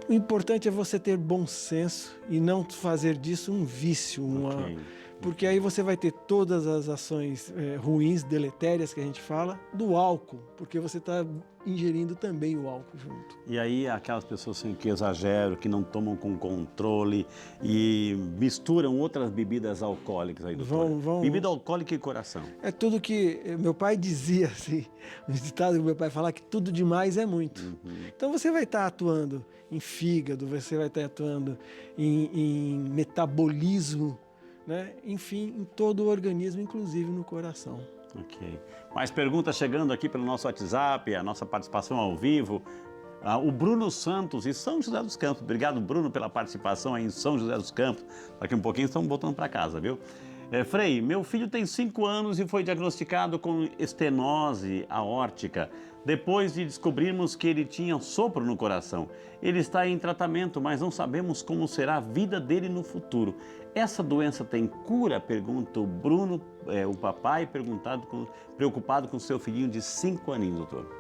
O importante é você ter bom senso e não fazer disso um vício, porque aí você vai ter todas as ações ruins, deletérias que a gente fala, do álcool, porque você está ingerindo também o álcool junto. E aí aquelas pessoas assim, que exageram, que não tomam com controle e misturam outras bebidas alcoólicas aí, doutor. Bebida alcoólica e coração. É tudo que meu pai dizia, assim, os ditados que meu pai falava, que tudo demais é muito. Então você vai estar atuando em fígado, você vai estar atuando em metabolismo, né? Enfim, em todo o organismo, inclusive no coração. Ok. Mais perguntas chegando aqui pelo nosso WhatsApp, a nossa participação ao vivo. O Bruno Santos, em São José dos Campos. Obrigado, Bruno, pela participação aí em São José dos Campos. Daqui um pouquinho estamos voltando para casa, viu? Frei, meu filho tem 5 anos e foi diagnosticado com estenose aórtica. Depois de descobrirmos que ele tinha sopro no coração. Ele está em tratamento, mas não sabemos como será a vida dele no futuro. Essa doença tem cura? Pergunta o Bruno, o papai, preocupado com seu filhinho de 5 aninhos, doutor.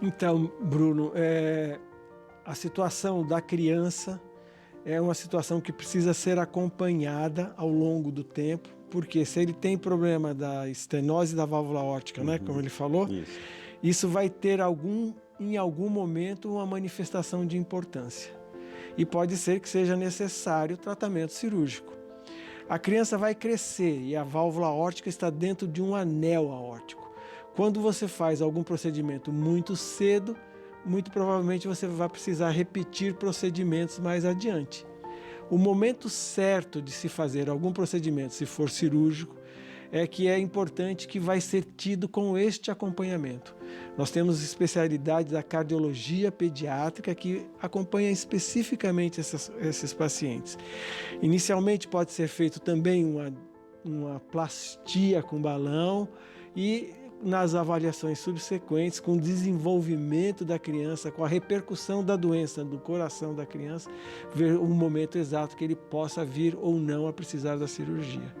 Então, Bruno, a situação da criança é uma situação que precisa ser acompanhada ao longo do tempo, porque se ele tem problema da estenose da válvula aórtica, né, como ele falou, isso vai ter em algum momento uma manifestação de importância. E pode ser que seja necessário tratamento cirúrgico. A criança vai crescer e a válvula aórtica está dentro de um anel aórtico. Quando você faz algum procedimento muito cedo, muito provavelmente você vai precisar repetir procedimentos mais adiante. O momento certo de se fazer algum procedimento, se for cirúrgico, é importante que vai ser tido com este acompanhamento. Nós temos especialidades da cardiologia pediátrica que acompanha especificamente esses pacientes. Inicialmente pode ser feito também uma plastia com balão e nas avaliações subsequentes, com o desenvolvimento da criança, com a repercussão da doença no coração da criança, ver o momento exato que ele possa vir ou não a precisar da cirurgia.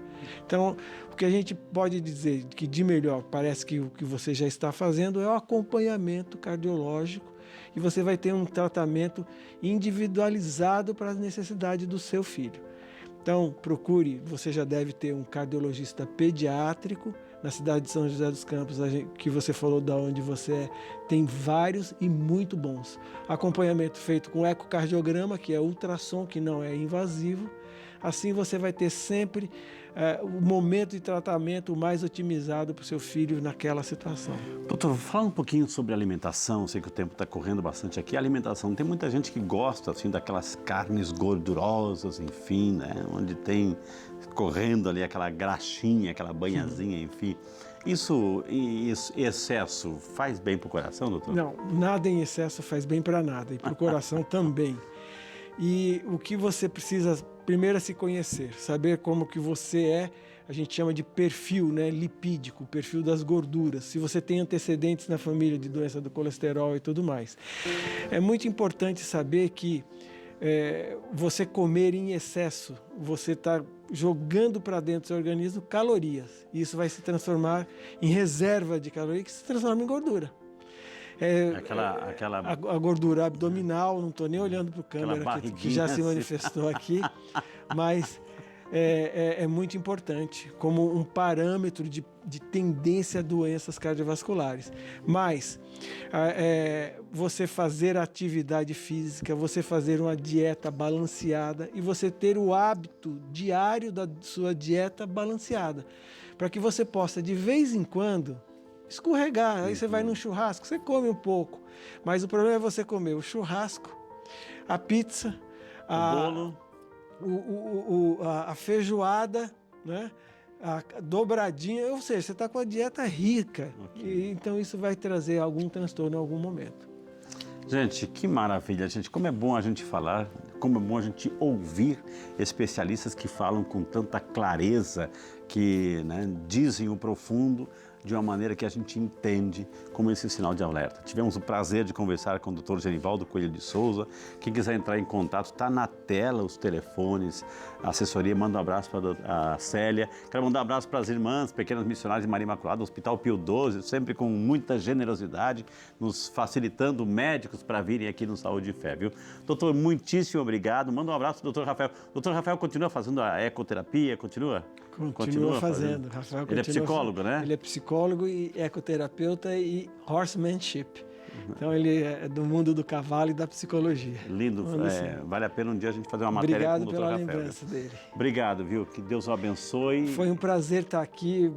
Então, o que a gente pode dizer que de melhor parece que o que você já está fazendo é o acompanhamento cardiológico e você vai ter um tratamento individualizado para as necessidades do seu filho. Então, procure, você já deve ter um cardiologista pediátrico. Na cidade de São José dos Campos, que você falou de onde você é, tem vários e muito bons. Acompanhamento feito com ecocardiograma, que é ultrassom, que não é invasivo. Assim você vai ter sempre o momento de tratamento mais otimizado para o seu filho naquela situação. Doutor, fala um pouquinho sobre alimentação. Sei que o tempo está correndo bastante aqui. A alimentação, tem muita gente que gosta assim daquelas carnes gordurosas, enfim, né? Onde tem correndo ali aquela graxinha, aquela banhazinha, enfim. Isso em excesso faz bem para o coração, doutor? Não, nada em excesso faz bem para nada, e para o coração também. E o que você precisa primeiro é se conhecer, saber como que você é, a gente chama de perfil, né, lipídico, perfil das gorduras, se você tem antecedentes na família de doença do colesterol e tudo mais. É muito importante saber que você comer em excesso, você está jogando para dentro do seu organismo calorias. E isso vai se transformar em reserva de calorias, que se transforma em gordura. A gordura abdominal, não estou nem olhando para o câmera que já se manifestou aqui, mas é muito importante como um parâmetro de tendência a doenças cardiovasculares. Mas você fazer atividade física, você fazer uma dieta balanceada e você ter o hábito diário da sua dieta balanceada, para que você possa, de vez em quando, escorregar. Aí você vai num churrasco, você come um pouco, mas o problema é você comer o churrasco, a pizza, O bolo, a feijoada, né? A dobradinha, ou seja, você está com a dieta rica. Ok. Então isso vai trazer algum transtorno em algum momento. Gente, que maravilha, gente. Como é bom a gente falar, como é bom a gente ouvir especialistas que falam com tanta clareza, que, né, dizem o profundo de uma maneira que a gente entende como esse sinal de alerta. Tivemos o prazer de conversar com o Dr. Genivaldo Coelho de Souza. Quem quiser entrar em contato, está na tela os telefones, a assessoria. Manda um abraço para a Célia. Quero mandar um abraço para as irmãs pequenas missionárias de Maria Imaculada, Hospital Pio XII, sempre com muita generosidade, nos facilitando médicos para virem aqui no Saúde e Fé, viu? Doutor, muitíssimo obrigado. Manda um abraço para o Dr. Rafael. Dr. Rafael continua fazendo a ecoterapia? Continua? Continua fazendo. Rafael Ele é psicólogo, né? Ele é psicólogo e ecoterapeuta e horsemanship. Então ele é do mundo do cavalo e da psicologia. Lindo, vale a pena um dia a gente fazer uma matéria Obrigado com o Dr. pela Rafael. lembrança dele. Obrigado, viu? Que Deus o abençoe. Foi um prazer estar aqui,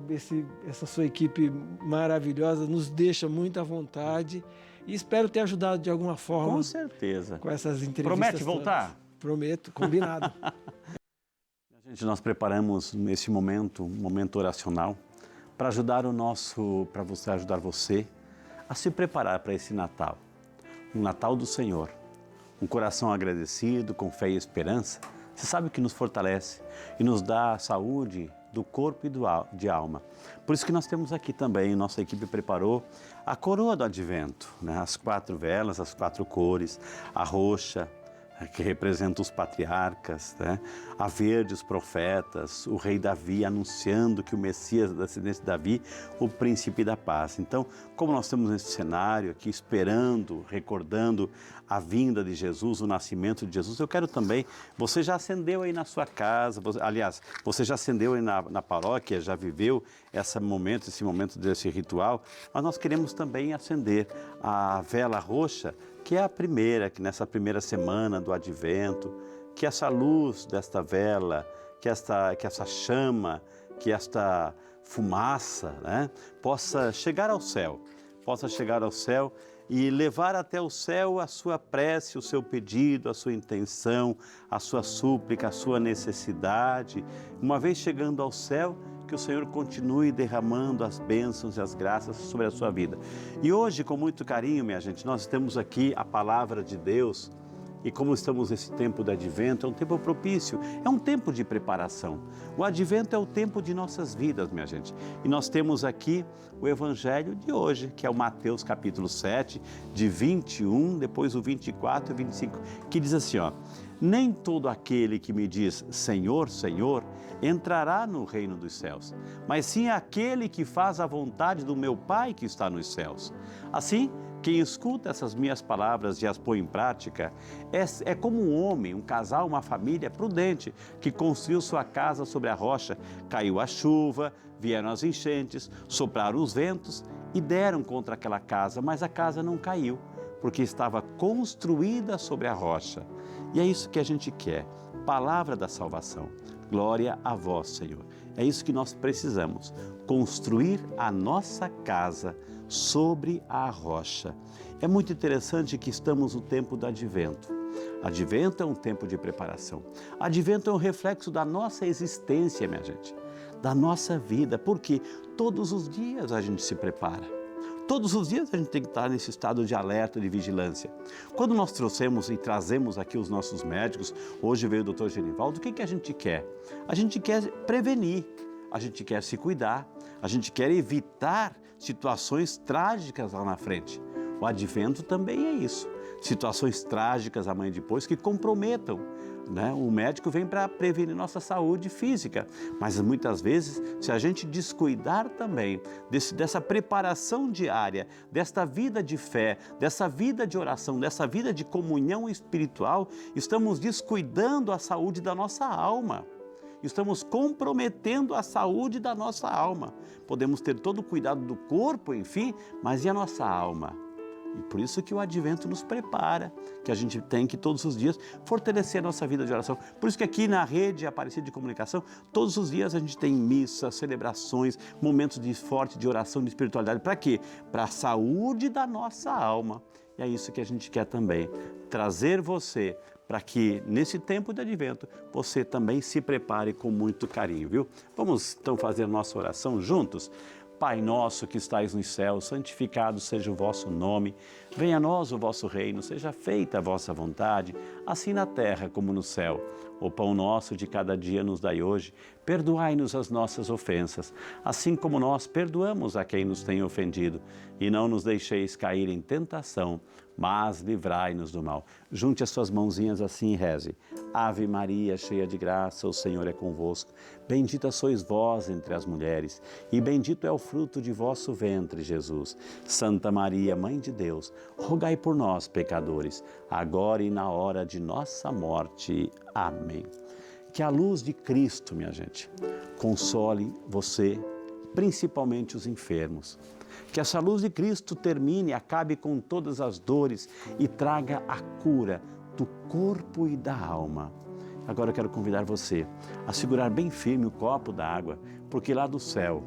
essa sua equipe maravilhosa nos deixa muito à vontade e espero ter ajudado de alguma forma. Com certeza. Com essas entrevistas. Promete voltar? Todas. Prometo, combinado. Gente, nós preparamos nesse momento, um momento oracional, para ajudar ajudar você a se preparar para esse Natal. Um Natal do Senhor. Um coração agradecido, com fé e esperança. Você sabe que nos fortalece e nos dá saúde do corpo e de alma. Por isso que nós temos aqui também, nossa equipe preparou a coroa do Advento, né? As 4 velas, as 4 cores, a roxa, que representa os patriarcas, né? A verde, os profetas, o rei Davi anunciando que o Messias da descendência de Davi, o príncipe da paz. Então, como nós temos esse cenário aqui, esperando, recordando a vinda de Jesus, o nascimento de Jesus, eu quero também, você já acendeu aí na sua casa, você já acendeu aí na paróquia, já viveu esse momento desse ritual, mas nós queremos também acender a vela roxa, que é a primeira, que nessa primeira semana do Advento, que essa luz desta vela, que essa chama, que esta fumaça, né, possa chegar ao céu e levar até o céu a sua prece, o seu pedido, a sua intenção, a sua súplica, a sua necessidade. Uma vez chegando ao céu, que o Senhor continue derramando as bênçãos e as graças sobre a sua vida. E hoje, com muito carinho, minha gente, nós temos aqui a palavra de Deus. E como estamos nesse tempo do Advento, é um tempo propício, é um tempo de preparação. O Advento é o tempo de nossas vidas, minha gente. E nós temos aqui o Evangelho de hoje, que é o Mateus capítulo 7, de 21, depois o 24 e 25, que diz assim, ó: nem todo aquele que me diz Senhor, Senhor, entrará no reino dos céus, mas sim aquele que faz a vontade do meu Pai que está nos céus. Assim, quem escuta essas minhas palavras e as põe em prática é como um homem, um casal, uma família prudente que construiu sua casa sobre a rocha. Caiu a chuva, vieram as enchentes, sopraram os ventos e deram contra aquela casa, mas a casa não caiu, porque estava construída sobre a rocha. E é isso que a gente quer, palavra da salvação. Glória a vós, Senhor. É isso que nós precisamos, construir a nossa casa sobre a rocha. É muito interessante que estamos no tempo do Advento. Advento é um tempo de preparação. Advento é um reflexo da nossa existência, minha gente, da nossa vida, porque todos os dias a gente se prepara. Todos os dias a gente tem que estar nesse estado de alerta, de vigilância. Quando nós trouxemos e trazemos aqui os nossos médicos, hoje veio o Dr. Genivaldo, o que a gente quer? A gente quer prevenir, a gente quer se cuidar, a gente quer evitar situações trágicas lá na frente. O Advento também é isso. Situações trágicas amanhã e depois que comprometam, né? O médico vem para prevenir nossa saúde física, mas muitas vezes, se a gente descuidar também dessa preparação diária, desta vida de fé, dessa vida de oração, dessa vida de comunhão espiritual, estamos descuidando a saúde da nossa alma. estamos comprometendo a saúde da nossa alma. Podemos ter todo o cuidado do corpo, enfim, mas e a nossa alma? E por isso que o Advento nos prepara, que a gente tem que todos os dias fortalecer a nossa vida de oração. Por isso que aqui na rede Aparecida de Comunicação, todos os dias a gente tem missas, celebrações, momentos de forte de oração, de espiritualidade. Para quê? Para a saúde da nossa alma. E é isso que a gente quer também, trazer você para que nesse tempo de Advento você também se prepare com muito carinho, viu? Vamos então fazer a nossa oração juntos? Pai nosso que estais nos céus, santificado seja o vosso nome. Venha a nós o vosso reino, seja feita a vossa vontade, assim na terra como no céu. O pão nosso de cada dia nos dai hoje. Perdoai-nos as nossas ofensas, assim como nós perdoamos a quem nos tem ofendido. E não nos deixeis cair em tentação, mas livrai-nos do mal. Junte as suas mãozinhas assim e reze. Ave Maria, cheia de graça, o Senhor é convosco. Bendita sois vós entre as mulheres, e bendito é o fruto de vosso ventre, Jesus. Santa Maria, Mãe de Deus, rogai por nós, pecadores, agora e na hora de nossa morte. Amém. Que a luz de Cristo, minha gente, console você, principalmente os enfermos. Que essa luz de Cristo termine, acabe com todas as dores e traga a cura do corpo e da alma. Agora eu quero convidar você a segurar bem firme o copo da água, porque lá do céu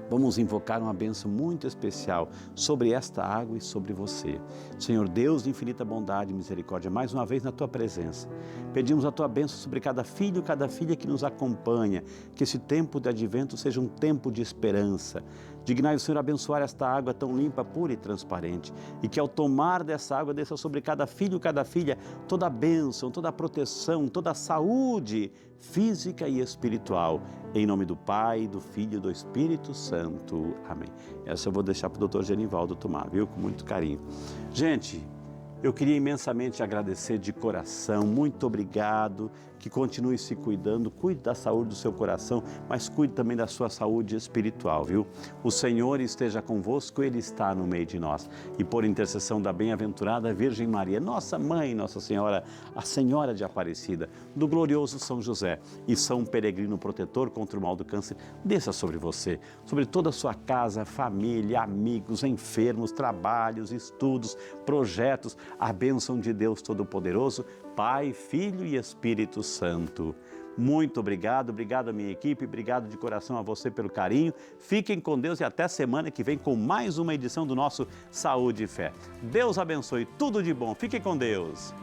vamos invocar uma bênção muito especial sobre esta água e sobre você. Senhor Deus de infinita bondade e misericórdia, mais uma vez na Tua presença, pedimos a Tua bênção sobre cada filho e cada filha que nos acompanha, que esse tempo de Advento seja um tempo de esperança. Dignai o Senhor abençoar esta água tão limpa, pura e transparente, e que ao tomar dessa água desça sobre cada filho e cada filha toda a bênção, toda a proteção, toda a saúde física e espiritual. Em nome do Pai, do Filho e do Espírito Santo. Amém. Essa eu vou deixar para o doutor Genivaldo tomar, viu? Com muito carinho. Gente, eu queria imensamente agradecer de coração, muito obrigado, que continue se cuidando, cuide da saúde do seu coração, mas cuide também da sua saúde espiritual, viu? O Senhor esteja convosco, Ele está no meio de nós. E por intercessão da bem-aventurada Virgem Maria, nossa Mãe, Nossa Senhora, a Senhora de Aparecida, do glorioso São José e São Peregrino Protetor contra o mal do câncer, desça sobre você, sobre toda a sua casa, família, amigos, enfermos, trabalhos, estudos, projetos, a bênção de Deus Todo-Poderoso, Pai, Filho e Espírito Santo. Muito obrigado, obrigado à minha equipe, obrigado de coração a você pelo carinho. Fiquem com Deus e até semana que vem com mais uma edição do nosso Saúde e Fé. Deus abençoe, tudo de bom. Fiquem com Deus.